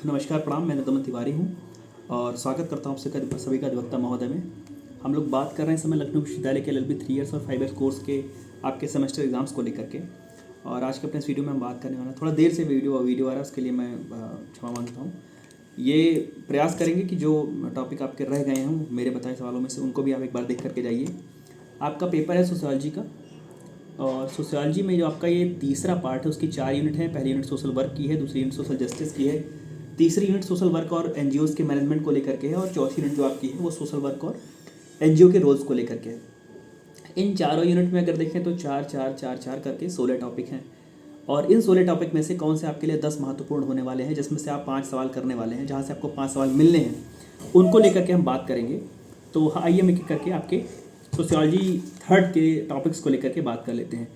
नमस्कार प्रणाम। मैं नदमन तिवारी हूँ और स्वागत करता हूँ आपसे सभी का अधिवक्ता महोदय में। हम लोग बात कर रहे हैं इस समय लखनऊ विश्वविद्यालय के LLB 3 ईयर्स और 5 ईयर्स कोर्स के आपके सेमेस्टर एग्जाम्स को लेकर के। और आज के अपने इस वीडियो में हम बात करने वाला, थोड़ा देर से वीडियो आ रहा है, उसके लिए मैं क्षमा मांगता हूँ। ये प्रयास करेंगे कि जो टॉपिक आपके रह गए हैं मेरे बताए सवालों में से, उनको भी आप एक बार देख करके जाइए। आपका पेपर है सोशियोलॉजी का, और सोशियोलॉजी में जो आपका ये तीसरा पार्ट है उसकी 4 यूनिट है। पहली यूनिट सोशल वर्क की है, दूसरी यूनिट सोशल जस्टिस की है, तीसरी यूनिट सोशल वर्क और NGOs के मैनेजमेंट को लेकर के है, और चौथी यूनिट जो आपकी है वो सोशल वर्क और NGO के रोल्स को लेकर के है। इन चारों यूनिट में अगर देखें तो 4 करके 16 टॉपिक हैं, और इन 16 टॉपिक में से कौन से आपके लिए 10 महत्वपूर्ण होने वाले हैं, जिसमें से आप 5 सवाल करने वाले हैं, जहाँ से आपको 5 सवाल मिलने हैं, उनको लेकर के हम बात करेंगे। तो आइए हम एक करके आपके सोशियोलॉजी थर्ड के टॉपिक्स को लेकर के बात कर लेते हैं।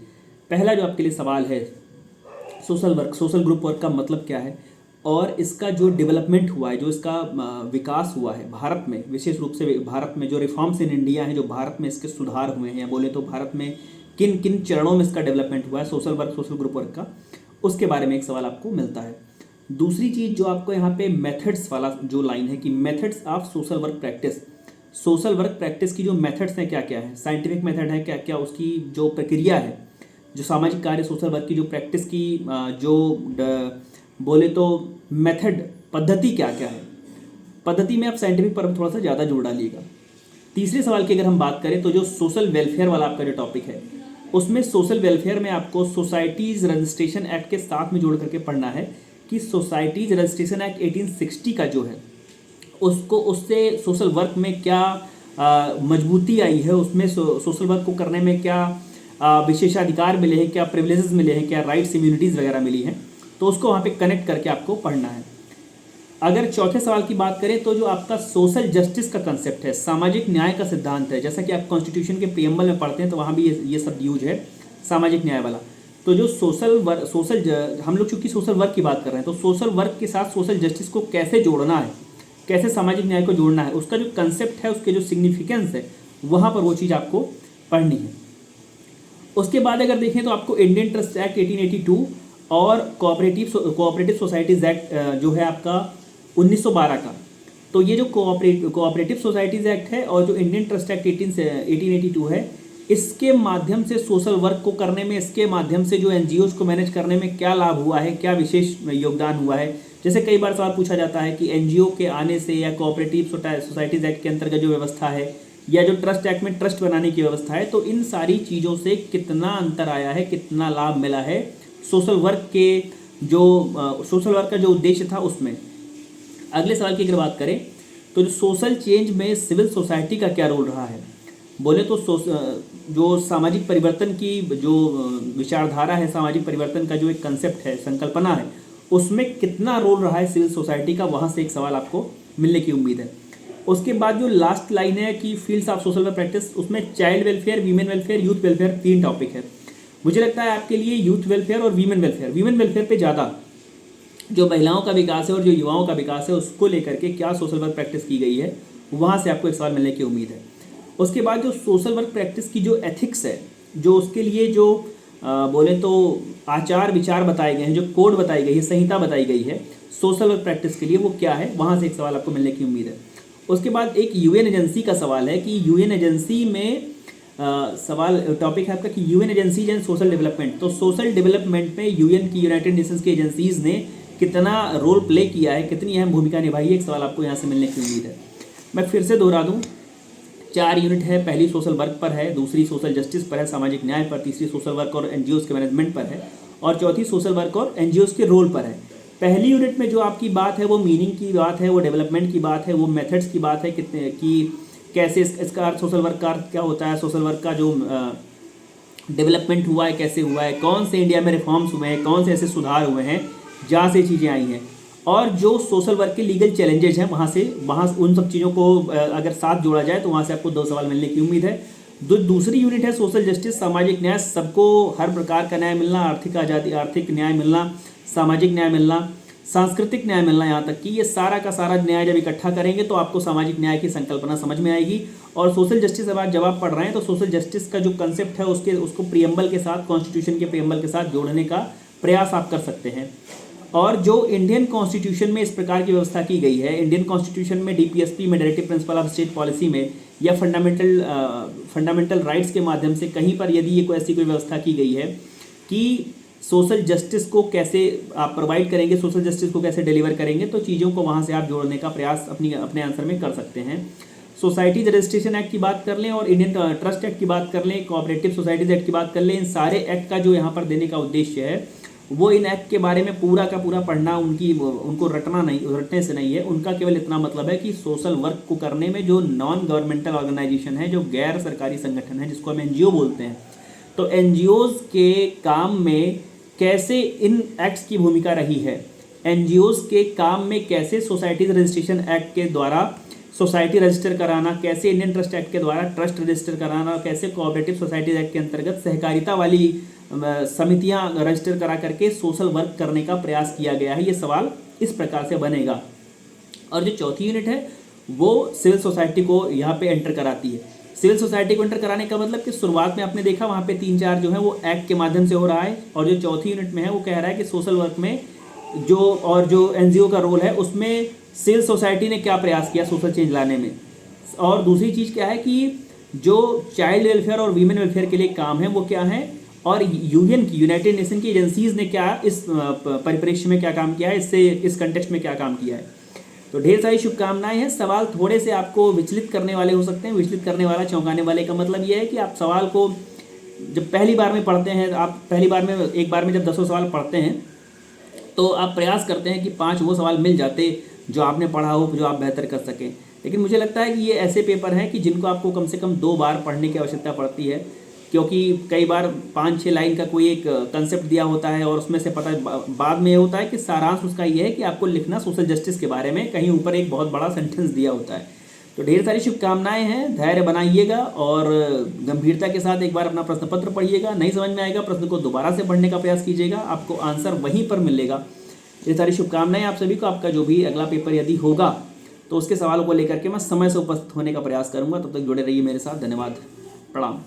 पहला जो आपके लिए सवाल है, social work, social group work का मतलब क्या है, और इसका जो डेवलपमेंट हुआ है, जो इसका विकास हुआ है भारत में, विशेष रूप से भारत में जो रिफॉर्म्स इन इंडिया हैं, जो भारत में इसके सुधार हुए हैं, या बोले तो भारत में किन किन चरणों में इसका डेवलपमेंट हुआ है social work, social group work का, उसके बारे में एक सवाल आपको मिलता है। दूसरी चीज़ जो आपको यहाँ पे मेथड्स वाला जो लाइन है कि methods of social work practice, social work practice की जो मेथड्स हैं क्या क्या है, साइंटिफिक मेथड है क्या क्या, उसकी जो प्रक्रिया है, जो सामाजिक कार्य सोशल वर्क की जो प्रैक्टिस की जो बोले तो मेथड, पद्धति क्या क्या है। पद्धति में आप साइंटिफिक पर थोड़ा सा ज़्यादा जोड़ डालिएगा। तीसरे सवाल की अगर हम बात करें तो जो सोशल वेलफेयर वाला आपका जो टॉपिक है, उसमें सोशल वेलफेयर में आपको सोसाइटीज़ रजिस्ट्रेशन एक्ट के साथ में जोड़ करके पढ़ना है कि सोसाइटीज़ रजिस्ट्रेशन एक्ट 1860 का जो है उसको, उससे सोशल वर्क में क्या मजबूती आई है, उसमें सोशल वर्क को करने में क्या विशेषाधिकार मिले हैं, क्या प्रिविलेजेस मिले हैं, क्या राइट्स इम्यूनिटीज़ वगैरह मिली हैं, तो उसको वहाँ पे कनेक्ट करके आपको पढ़ना है। अगर चौथे सवाल की बात करें तो जो आपका सोशल जस्टिस का कंसेप्ट है, सामाजिक न्याय का सिद्धांत है, जैसा कि आप कॉन्स्टिट्यूशन के प्रीएम्बल में पढ़ते हैं तो वहाँ भी ये सब यूज है, सामाजिक न्याय वाला। तो जो हम लोग चूँकि सोशल वर्क की बात कर रहे हैं, तो सोशल वर्क के साथ सोशल जस्टिस को कैसे जोड़ना है, कैसे सामाजिक न्याय को जोड़ना है, उसका जो कंसेप्ट है, उसके जो सिग्निफिकेंस है, वहाँ पर वो चीज़ आपको पढ़नी है। उसके बाद अगर देखें तो आपको इंडियन ट्रस्ट एक्ट 1882 और कोऑपरेटिव सोसाइटीज़ एक्ट जो है आपका 1912 का, तो ये जो कोऑपरेटिव सोसाइटीज़ एक्ट है और जो इंडियन ट्रस्ट एक्ट 1882 है, इसके माध्यम से सोशल वर्क को करने में, इसके माध्यम से जो NGOs को मैनेज करने में क्या लाभ हुआ है, क्या विशेष योगदान हुआ है। जैसे कई बार सवाल पूछा जाता है कि NGO के आने से या कोऑपरेटिव सोसाइटीज़ एक्ट के अंतर्गत जो व्यवस्था है, या जो ट्रस्ट एक्ट में ट्रस्ट बनाने की व्यवस्था है, तो इन सारी चीज़ों से कितना अंतर आया है, कितना लाभ मिला है सोशल वर्क के, जो सोशल वर्क का जो उद्देश्य था उसमें। अगले सवाल की अगर बात करें तो जो सोशल चेंज में सिविल सोसाइटी का क्या रोल रहा है, बोले तो जो सामाजिक परिवर्तन की जो विचारधारा है, सामाजिक परिवर्तन का जो एक कंसेप्ट है, संकल्पना है, उसमें कितना रोल रहा है सिविल सोसाइटी का, वहाँ से एक सवाल आपको मिलने की उम्मीद है। उसके बाद जो लास्ट लाइन है कि fields of social work practice, उसमें child welfare, women welfare, youth welfare, 3 topic है। मुझे लगता है आपके लिए यूथ वेलफेयर और वीमेन वेलफेयर पे ज़्यादा जो महिलाओं का विकास है और जो युवाओं का विकास है, उसको लेकर के क्या सोशल वर्क प्रैक्टिस की गई है, वहाँ से आपको एक सवाल मिलने की उम्मीद है। उसके बाद जो सोशल वर्क प्रैक्टिस की जो एथिक्स है, जो उसके लिए जो बोले तो आचार विचार बताए गए हैं, जो कोड बताई गई है, संहिता बताई गई है सोशल वर्क प्रैक्टिस के लिए, वो क्या है, वहाँ से एक सवाल आपको मिलने की उम्मीद है। उसके बाद एक UN एजेंसी का सवाल है कि UN एजेंसी में सवाल टॉपिक है आपका कि UN agencies and social development, तो सोशल डेवलपमेंट में UN की, यूनाइटेड नेशंस की एजेंसीज ने कितना रोल प्ले किया है, कितनी अहम भूमिका निभाई है, एक सवाल आपको यहाँ से मिलने की उम्मीद है। मैं फिर से दोहरा दूँ, 4 यूनिट है, पहली सोशल वर्क पर है, दूसरी सोशल जस्टिस पर है, सामाजिक न्याय पर, तीसरी सोशल वर्क और NGOs के मैनेजमेंट पर है, और चौथी सोशल वर्क और NGOs के रोल पर है। पहली यूनिट में जो आपकी बात है वो मीनिंग की बात है, वो डेवलपमेंट की बात है, वो मेथड्स की बात है, कितने कि कैसे इसका सोशल वर्क का क्या होता है, सोशल वर्क का जो डेवलपमेंट हुआ है कैसे हुआ है, कौन से इंडिया में रिफॉर्म्स हुए हैं, कौन से ऐसे सुधार हुए हैं जहाँ से चीज़ें आई हैं, और जो सोशल वर्क के लीगल चैलेंजेस हैं, वहाँ उन सब चीज़ों को अगर साथ जोड़ा जाए तो वहाँ से आपको 2 सवाल मिलने की उम्मीद है। दूसरी यूनिट है सोशल जस्टिस, सामाजिक न्याय, सबको हर प्रकार का न्याय मिलना, आर्थिक आज़ादी, आर्थिक न्याय मिलना, सामाजिक न्याय मिलना, सांस्कृतिक न्याय मिलना, यहाँ तक कि ये सारा का सारा न्याय जब इकट्ठा करेंगे तो आपको सामाजिक न्याय की संकल्पना समझ में आएगी। और सोशल जस्टिस जब आप पढ़ रहे हैं तो सोशल जस्टिस का जो कंसेप्ट है उसको प्रीएम्बल के साथ, कॉन्स्टिट्यूशन के प्रीएम्बल के साथ जोड़ने का प्रयास आप कर सकते हैं। और जो इंडियन कॉन्स्टिट्यूशन में इस प्रकार की व्यवस्था की गई है, इंडियन कॉन्स्टिट्यूशन में डीपीएसपी में, directive principle of state policy में, या फंडामेंटल राइट्स के माध्यम से कहीं पर यदि ये कोई ऐसी कोई व्यवस्था की गई है कि सोशल जस्टिस को कैसे आप प्रोवाइड करेंगे, सोशल जस्टिस को कैसे डिलीवर करेंगे, तो चीज़ों को वहाँ से आप जोड़ने का प्रयास अपने आंसर में कर सकते हैं। सोसाइटीज रजिस्ट्रेशन एक्ट की बात कर लें और इंडियन ट्रस्ट एक्ट की बात कर लें, कोऑपरेटिव सोसाइटीज एक्ट की बात कर लें, इन सारे एक्ट का जो यहाँ पर देने का उद्देश्य है वो इन एक्ट के बारे में पूरा का पूरा पढ़ना उनको रटने से नहीं है। उनका केवल इतना मतलब है कि सोशल वर्क को करने में जो नॉन गवर्नमेंटल ऑर्गेनाइजेशन है, जो गैर सरकारी संगठन है, जिसको हम एनजीओ बोलते हैं, तो एनजीओज के काम में कैसे इन एक्ट्स की भूमिका रही है, एनजीओज के काम में कैसे सोसाइटीज रजिस्ट्रेशन एक्ट के द्वारा सोसाइटी रजिस्टर कराना, कैसे इंडियन ट्रस्ट एक्ट के द्वारा ट्रस्ट रजिस्टर कराना, कैसे कोऑपरेटिव सोसाइटीज एक्ट के अंतर्गत सहकारिता वाली समितियां रजिस्टर करा करके सोशल वर्क करने का प्रयास किया गया है। ये सवाल इस प्रकार से बनेगा। और जो चौथी यूनिट है वो सिविल सोसाइटी को यहाँ पे एंटर कराती है। सिविल सोसाइटी को एंटर कराने का मतलब कि शुरुआत में आपने देखा वहाँ पे 3-4 जो है वो एक्ट के माध्यम से हो रहा है, और जो चौथी यूनिट में है वो कह रहा है कि सोशल वर्क में जो एनजीओ का रोल है उसमें सिविल सोसाइटी ने क्या प्रयास किया सोशल चेंज लाने में। और दूसरी चीज़ क्या है कि जो चाइल्ड वेलफेयर और वीमेन वेलफेयर के लिए काम है वो क्या है, और यूनाइटेड नेशन की एजेंसीज ने क्या इस परिप्रेक्ष्य में क्या काम किया है, इस कंटेक्स्ट में क्या काम किया है। तो ढेर सारी शुभकामनाएं हैं। सवाल थोड़े से आपको विचलित करने वाले हो सकते हैं। विचलित करने वाला, चौंकाने वाले का मतलब ये है कि आप सवाल को जब पहली बार में पढ़ते हैं, आप पहली बार में एक बार में जब 10 सवाल पढ़ते हैं तो आप प्रयास करते हैं कि 5 वो सवाल मिल जाते जो आपने पढ़ा हो, जो आप बेहतर कर सकें। लेकिन मुझे लगता है कि ये ऐसे पेपर हैं कि जिनको आपको कम से कम 2 बार पढ़ने की आवश्यकता पड़ती है, क्योंकि कई बार 5-6 लाइन का कोई एक कंसेप्ट दिया होता है और उसमें से पता बाद में ये होता है कि सारांश उसका ये है कि आपको लिखना सोशल जस्टिस के बारे में, कहीं ऊपर एक बहुत बड़ा सेंटेंस दिया होता है। तो ढेर सारी शुभकामनाएं हैं। धैर्य बनाइएगा और गंभीरता के साथ एक बार अपना प्रश्न पत्र पढ़िएगा। नहीं समझ में आएगा प्रश्न को दोबारा से पढ़ने का प्रयास कीजिएगा, आपको आंसर वहीं पर मिलेगा। ढेर सारी शुभकामनाएं आप सभी को। आपका जो भी अगला पेपर यदि होगा तो उसके सवालों को लेकर के मैं समय से उपस्थित होने का प्रयास करूंगा। तब तक जुड़े रहिए मेरे साथ। धन्यवाद। प्रणाम।